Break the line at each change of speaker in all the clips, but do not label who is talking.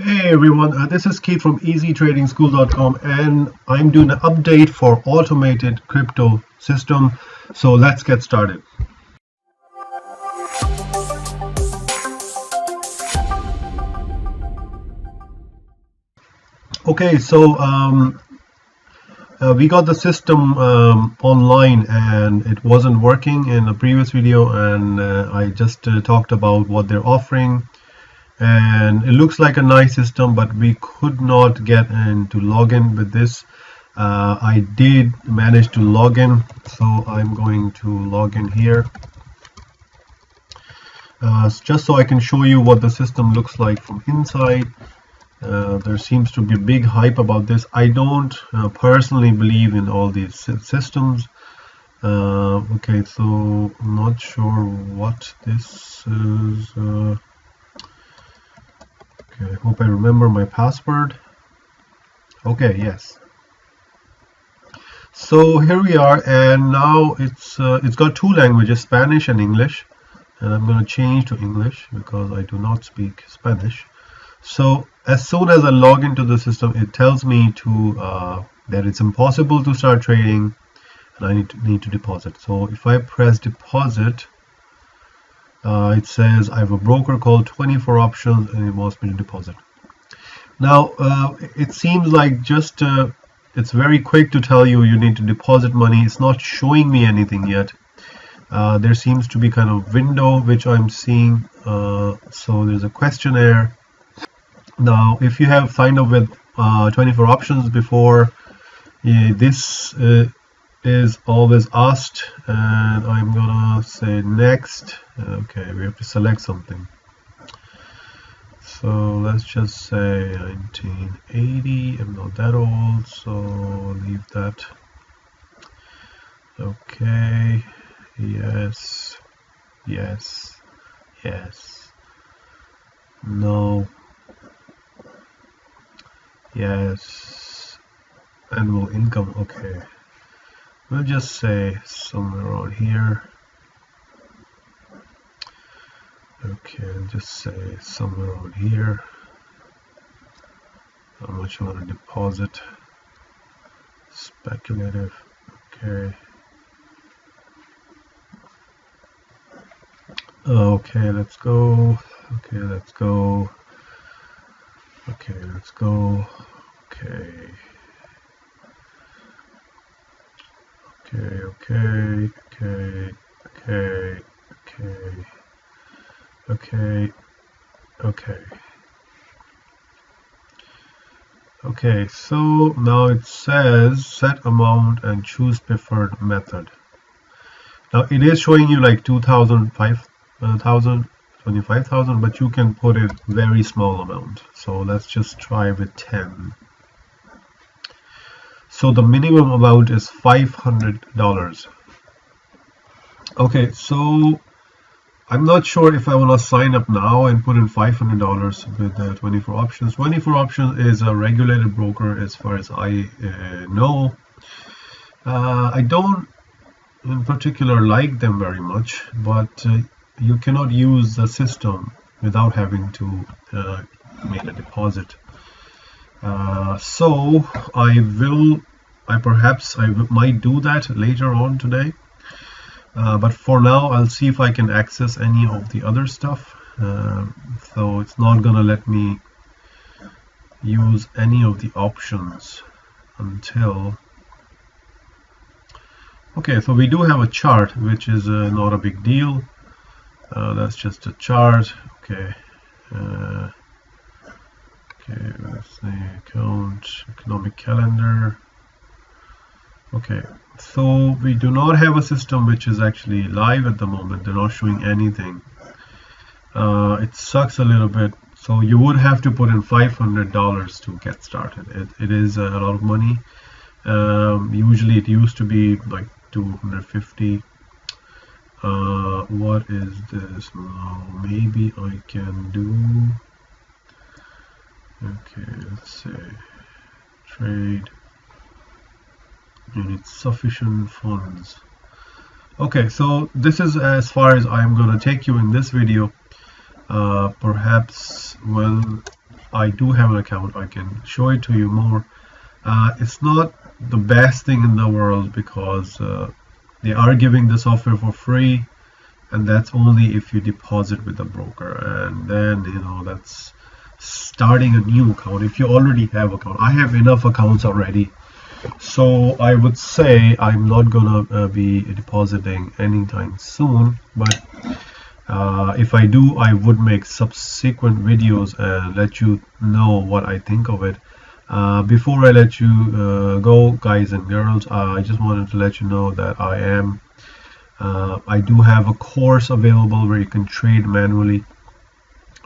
Hey everyone, this is Keith from easytrading.school.com and I'm doing an update for automated crypto system. So let's get started. Okay, so we got the system online and it wasn't working in the previous video, and I just talked about what they're offering. And it looks like a nice system, but we could not get in to log in with this. I did manage to log in, so I'm going to log in here just so I can show you what the system looks like from inside. There seems to be a big hype about this. I don't personally believe in all these systems. Okay, so I'm not sure what this is. Okay, I hope I remember my password. Okay, yes. So here we are, and now it's got two languages, Spanish and English, and I'm going to change to English because I do not speak Spanish. So as soon as I log into the system, it tells me that it's impossible to start trading, and I need to deposit. So if I press deposit, it says I have a broker called 24 Options and it wants me to deposit. Now it seems like just it's very quick to tell you need to deposit money. It's not showing me anything yet. There seems to be kind of window which I'm seeing. So there's a questionnaire. Now if you have signed up with 24 Options before, this is always asked, and I'm gonna say next. Okay, we have to select something, so let's just say 1980. I'm not that old, so leave that. Okay, yes, yes, yes, no, yes, annual income. Okay, we'll just say somewhere around here. Okay, I'll just say somewhere around here. How much you want to deposit? Speculative. Okay. Okay, let's go. Okay, let's go. Okay, let's go. Okay. Okay, okay, okay, okay, okay, okay, okay. Okay, so now it says set amount and choose preferred method. Now it is showing you like 2,000, 5,000, 25,000, but you can put it very small amount. So let's just try with 10. So the minimum amount is $500. Okay, so I'm not sure if I want to sign up now and put in $500 with 24 Options. 24 Options is a regulated broker as far as I know. I don't in particular like them very much, but you cannot use the system without having to make a deposit. So I might do that later on today. But for now, I'll see if I can access any of the other stuff. So it's not gonna let me use any of the options until. Okay, so we do have a chart, which is not a big deal. That's just a chart. Okay. Okay, let's say account, economic calendar. Okay, so we do not have a system which is actually live at the moment. They're not showing anything. It sucks a little bit. So you would have to put in $500 to get started. It is a lot of money. Usually it used to be like 250. What is this now? Maybe I can do. Okay, let's say trade. You need sufficient funds. Okay, so this is as far as I'm going to take you in this video. Perhaps, well, I do have an account, I can show it to you more. It's not the best thing in the world because they are giving the software for free, and that's only if you deposit with the broker, and then that's starting a new account. If you already have account, I have enough accounts already, so I would say I'm not gonna be depositing anytime soon, but if I do, I would make subsequent videos and let you know what I think of it. Before I let you go, guys and girls, I just wanted to let you know that I do have a course available where you can trade manually.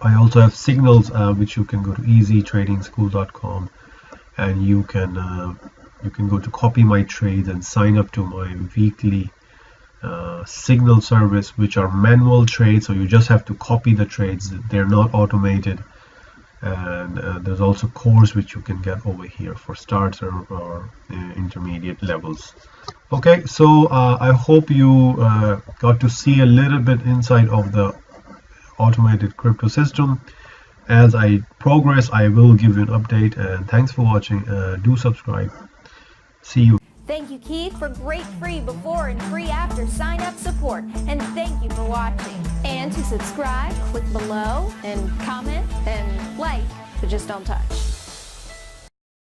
I also have signals which you can go to easytradingschool.com, and you can go to copy my trades and sign up to my weekly signal service, which are manual trades, so you just have to copy the trades. They're not automated. And there's also course which you can get over here for starter or intermediate levels. Okay, so I hope you got to see a little bit inside of the automated crypto system. As I progress, I will give you an update, and thanks for watching. Do subscribe. See you.
Thank you, Keith, for great free before and free after sign up support. And thank you for watching. And to subscribe, click below and comment and like, but just don't touch.